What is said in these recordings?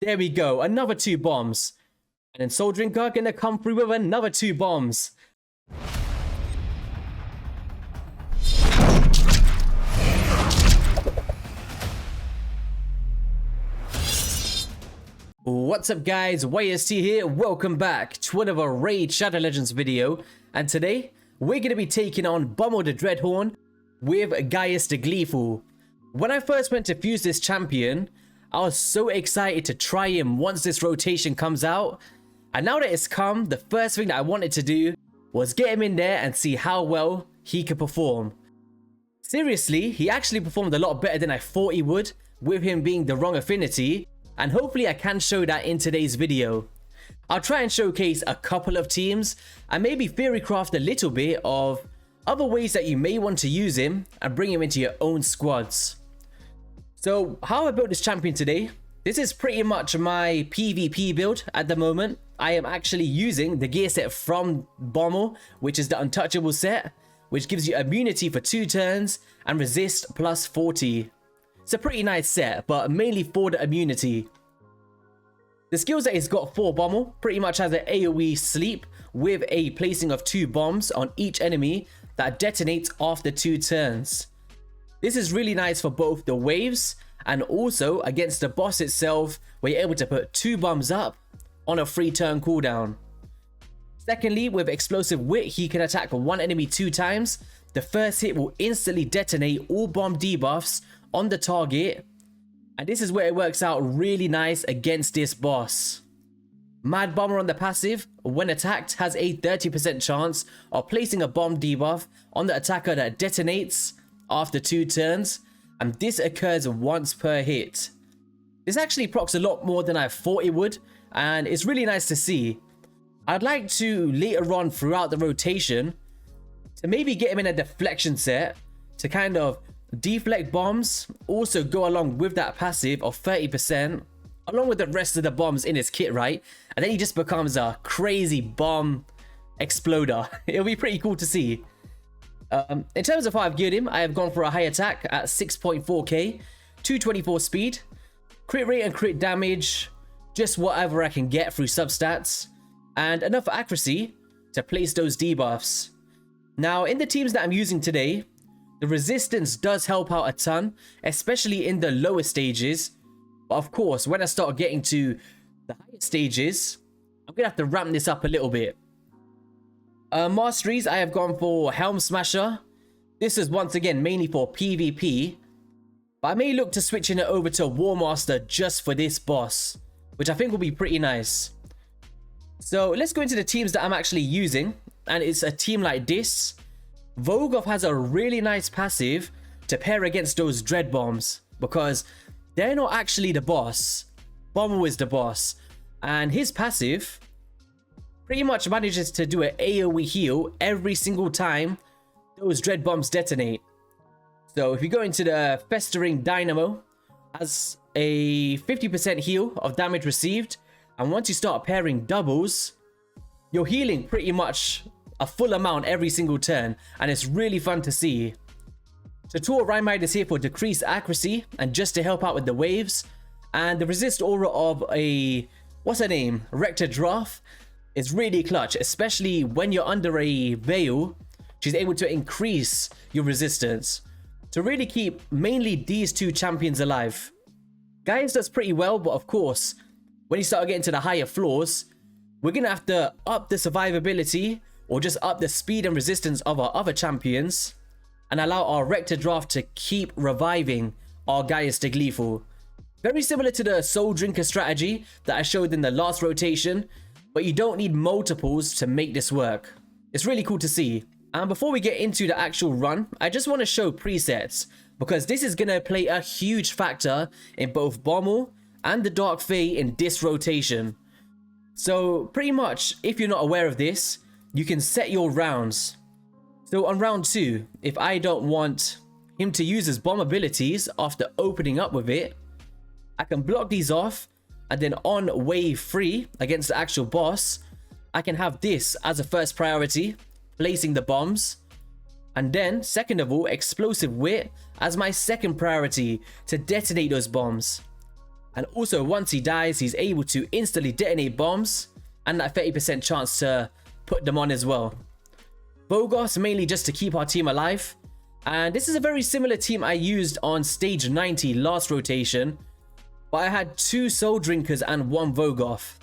There we go, another 2 bombs. And then Soul Drinker gonna come through with another 2 bombs. What's up guys, GAIUS here, welcome back to another Raid Shadow Legends video. And today, we're gonna be taking on Bommal the Dreadhorn with GAIUS the Gleeful. When I first went to fuse this champion, I was so excited to try him once this rotation comes out. And now that it's come, the first thing that I wanted to do was get him in there and see how well he could perform. Seriously, he actually performed a lot better than I thought he would, with him being the wrong affinity, and hopefully I can show that in today's video. I'll try and showcase a couple of teams, and maybe theorycraft a little bit of other ways that you may want to use him and bring him into your own squads. So how I built this champion today, this is pretty much my PvP build at the moment. I am actually using the gear set from Bommal, which is the untouchable set, which gives you immunity for 2 turns and resist plus 40. It's a pretty nice set, but mainly for the immunity. The skills that he's got for Bommal pretty much has an AoE sleep with a placing of 2 bombs on each enemy that detonates after 2 turns. This is really nice for both the waves and also against the boss itself, where you're able to put 2 bombs up on a 3 turn cooldown. Secondly, with explosive wit, he can attack 1 enemy 2 times. The first hit will instantly detonate all bomb debuffs on the target, and this is where it works out really nice against this boss. Mad Bomber on the passive, when attacked, has a 30% chance of placing a bomb debuff on the attacker that detonates after 2 turns, and this occurs once per hit. This actually procs a lot more than I thought it would, and it's really nice to see. I'd like to later on throughout the rotation to maybe get him in a deflection set to kind of deflect bombs, also go along with that passive of 30% along with the rest of the bombs in his kit, right? And then he just becomes a crazy bomb exploder. It'll be pretty cool to see. In terms of how I've geared him, I have gone for a high attack at 6.4k, 224 speed, crit rate and crit damage, just whatever I can get through substats, and enough accuracy to place those debuffs. Now, in the teams that I'm using today, the resistance does help out a ton, especially in the lower stages. But of course, when I start getting to the higher stages, I'm going to have to ramp this up a little bit. Masteries, I have gone for Helm Smasher. This is once again mainly for PvP, but I may look to switching it over to War Master just for this boss, which I think will be pretty nice. So let's go into the teams that I'm actually using, and it's a team like this. Vogoth has a really nice passive to pair against those Dread Bombs, because they're not actually the boss. Bommal is the boss, and his passive pretty much manages to do an AoE heal every single time those Dread Bombs detonate. So if you go into the Festering Dynamo, has a 50% heal of damage received, and once you start pairing doubles, you're healing pretty much a full amount every single turn, and it's really fun to see. Tutor Rhymide is here for decreased accuracy and just to help out with the waves, and the resist aura of a, what's her name, Rector Draft is really clutch, especially when you're under a veil. She's able to increase your resistance to really keep mainly these 2 champions alive. GAIUS does pretty well, but of course, when you start getting to the higher floors, we're gonna have to up the survivability or just up the speed and resistance of our other champions and allow our Rector Draft to keep reviving our GAIUS the Gleeful. Very similar to the Soul Drinker strategy that I showed in the last rotation, but you don't need multiples to make this work. It's really cool to see. And before we get into the actual run, I just want to show presets, because this is going to play a huge factor in both Bommal and the Dark Fae in this rotation. So pretty much, if you're not aware of this, you can set your rounds. So on round 2, if I don't want him to use his bomb abilities after opening up with it, I can block these off, and then on wave 3 against the actual boss, I can have this as a first priority, placing the bombs, and then second of all, explosive wit as my second priority to detonate those bombs. And also, once he dies, he's able to instantly detonate bombs and that 30% chance to put them on as well. Vogos mainly just to keep our team alive. And this is a very similar team I used on stage 90 last rotation, but I had 2 Soul Drinkers and 1 Vogoth.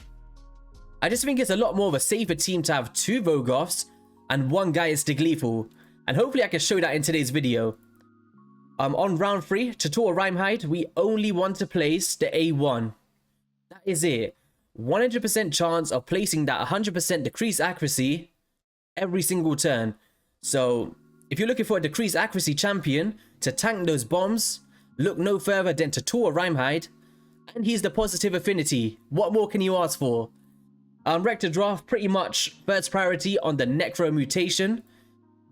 I just think it's a lot more of a safer team to have 2 Vogoths and 1 GAIUS the Gleeful, and hopefully I can show that in today's video. On round 3, Tutorial Rhyme we only want to place the A1. That is it. 100% chance of placing that 100% decreased accuracy every single turn. So if you're looking for a decreased accuracy champion to tank those bombs, look no further than Tutorial Rhyme, and he's the positive affinity. What more can you ask for? Rector Draft, pretty much first priority on the Necro mutation.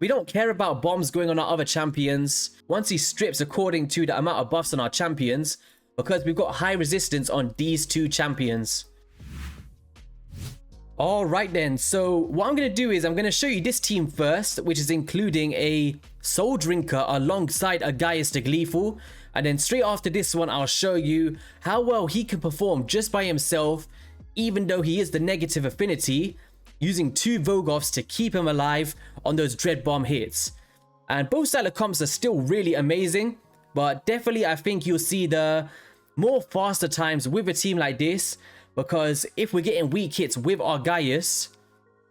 We don't care about bombs going on our other champions once he strips according to the amount of buffs on our champions, because we've got high resistance on these 2 champions. Alright then, so what I'm going to do is I'm going to show you this team first, which is including a Soul Drinker alongside a GAIUS the Gleeful, and then straight after this one I'll show you how well he can perform just by himself, even though he is the negative affinity, using 2 Vogoths to keep him alive on those Dread Bomb hits. And both style of comps are still really amazing, but definitely I think you'll see the more faster times with a team like this, because if we're getting weak hits with our GAIUS,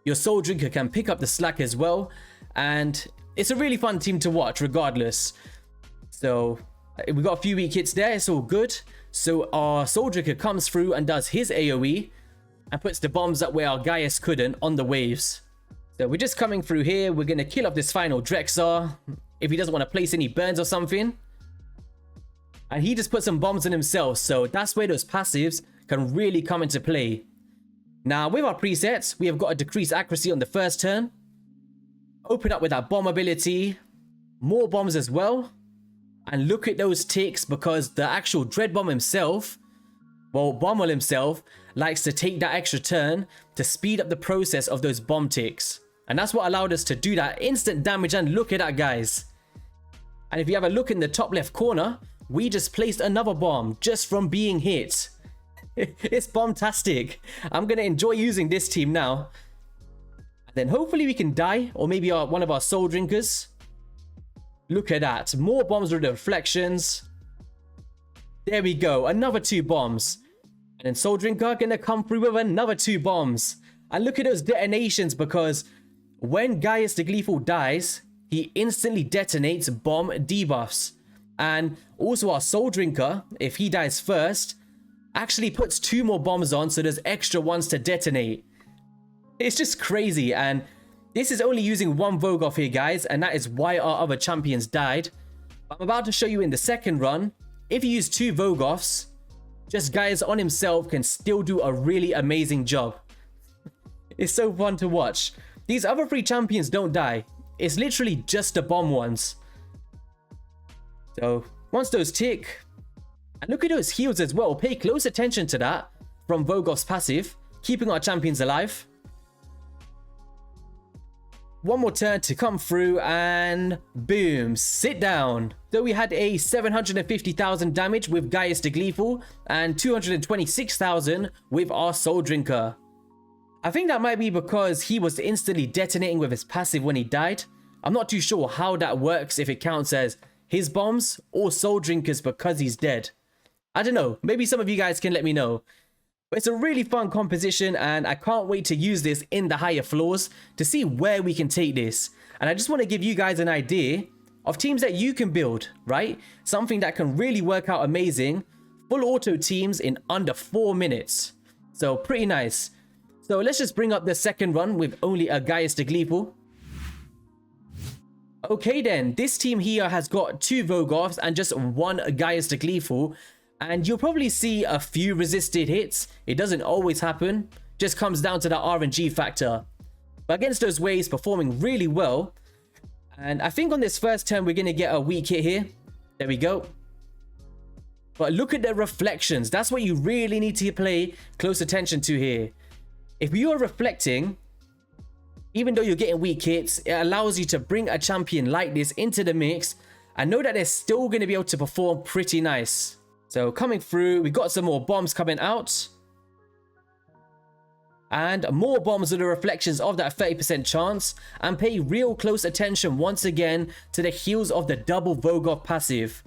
your Soul Drinker can pick up the slack as well, and it's a really fun team to watch regardless. So we got a few weak hits there, it's all good. So our Soul Drinker comes through and does his AoE and puts the bombs up where our GAIUS couldn't on the waves. So we're just coming through here, we're going to kill off this final Drexar if he doesn't want to place any burns or something. And he just put some bombs on himself, so that's where those passives can really come into play. Now with our presets, we have got a decreased accuracy on the first turn. Open up with that bomb ability, more bombs as well. And look at those ticks, because the actual Dread Bomb himself, well, Bommal himself, likes to take that extra turn to speed up the process of those bomb ticks. And that's what allowed us to do that instant damage, and look at that, guys. And if you have a look in the top left corner, we just placed another bomb just from being hit. It's bombtastic. I'm going to enjoy using this team now. And then hopefully we can die, or maybe one of our Soul Drinkers. Look at that. More bombs with the reflections. There we go. Another 2 bombs. And then Soul Drinker going to come through with another 2 bombs. And look at those detonations, because when GAIUS the Gleeful dies, he instantly detonates bomb debuffs. And also our Soul Drinker, if he dies first, actually puts 2 more bombs on, so there's extra ones to detonate. It's just crazy, and this is only using 1 Vogoth here, guys, and that is why our other champions died. I'm about to show you in the second run, if you use 2 Vogoths, just GAIUS on himself can still do a really amazing job. It's so fun to watch. These other 3 champions don't die. It's literally just the bomb ones. So once those tick, and look at those heals as well. Pay close attention to that from Vogoth's passive, keeping our champions alive. One more turn to come through, and boom, sit down. So we had a 750,000 damage with GAIUS the Gleeful and 226,000 with our Soul Drinker. I think that might be because he was instantly detonating with his passive when he died. I'm not too sure how that works, if it counts as his bombs or Soul Drinkers because he's dead. I don't know, maybe some of you guys can let me know. But it's a really fun composition, and I can't wait to use this in the higher floors to see where we can take this. And I just want to give you guys an idea of teams that you can build, right? Something that can really work out amazing. Full auto teams in under 4 minutes. So pretty nice. So let's just bring up the second run with only a GAIUS the Gleeful. Okay then, this team here has got 2 Vogoths and just 1 GAIUS the Gleeful. And you'll probably see a few resisted hits. It doesn't always happen. Just comes down to the RNG factor. But against those waves, performing really well. And I think on this first turn, we're going to get a weak hit here. There we go. But look at the reflections. That's what you really need to pay close attention to here. If you are reflecting, even though you're getting weak hits, it allows you to bring a champion like this into the mix and know that they're still going to be able to perform pretty nice. So coming through, we got some more bombs coming out. And more bombs with the reflections of that 30% chance. And pay real close attention once again to the heals of the double Vogoth passive.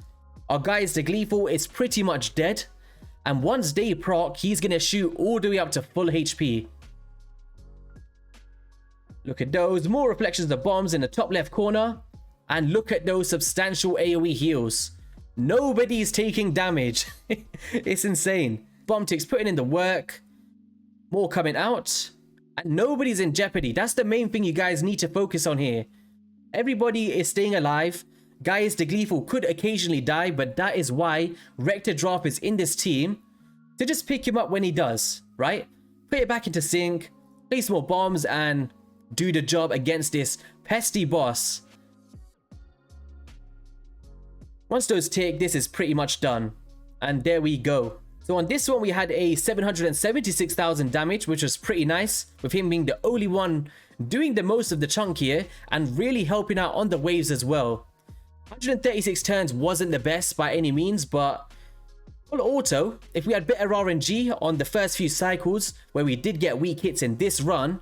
Our GAIUS the Gleeful is pretty much dead. And once they proc, he's going to shoot all the way up to full HP. Look at those. More reflections of bombs in the top left corner. And look at those substantial AoE heals. Nobody's taking damage. It's insane. Bomb ticks putting in the work. More coming out. And nobody's in jeopardy. That's the main thing you guys need to focus on here. Everybody is staying alive. GAIUS the Gleeful could occasionally die, but that is why Rector Draft is in this team. To just pick him up when he does, right? Put it back into sync. Place more bombs and do the job against this pesty boss. Once those tick, this is pretty much done. And there we go. So on this one, we had a 776,000 damage, which was pretty nice, with him being the only one doing the most of the chunk here and really helping out on the waves as well. 136 turns wasn't the best by any means, but full auto, if we had better RNG on the first few cycles where we did get weak hits in this run,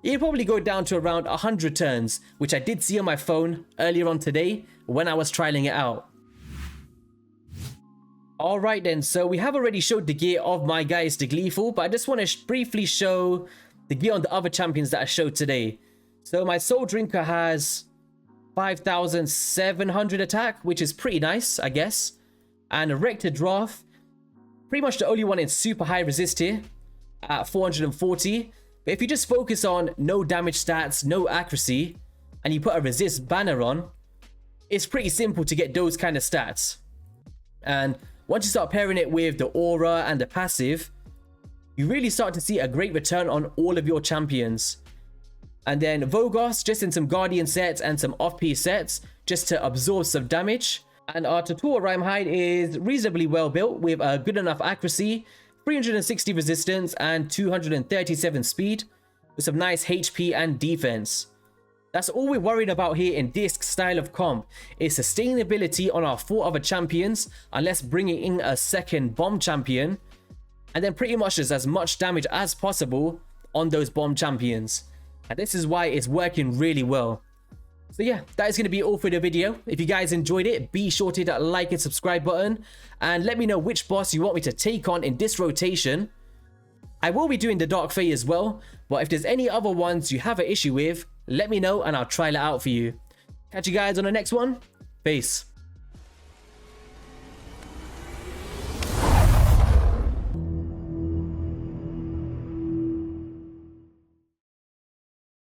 it'd probably go down to around 100 turns, which I did see on my phone earlier on today when I was trialing it out. Alright then, so we have already showed the gear of my GAIUS the Gleeful, but I just want to briefly show the gear on the other champions that I showed today. So my Soul Drinker has 5,700 attack, which is pretty nice, I guess. And a Rector Draft, pretty much the only one in super high resist here at 440. But if you just focus on no damage stats, no accuracy, and you put a resist banner on, it's pretty simple to get those kind of stats. And once you start pairing it with the aura and the passive, you really start to see a great return on all of your champions. And then Vogoth, just in some Guardian sets and some off-piece sets, just to absorb some damage. And our Tutor Rhyme Hide is reasonably well built with a good enough accuracy, 360 resistance and 237 speed, with some nice HP and defense. That's all we're worried about here in this style of comp, is sustainability on our 4 other champions, unless bringing in a second bomb champion, and then pretty much just as much damage as possible on those bomb champions. And this is why it's working really well. So yeah, that is going to be all for the video. If you guys enjoyed it, be sure to hit that like and subscribe button, and let me know which boss you want me to take on in this rotation. I will be doing the Dark Fae as well, but if there's any other ones you have an issue with, let me know and I'll try it out for you. Catch you guys on the next one. Peace.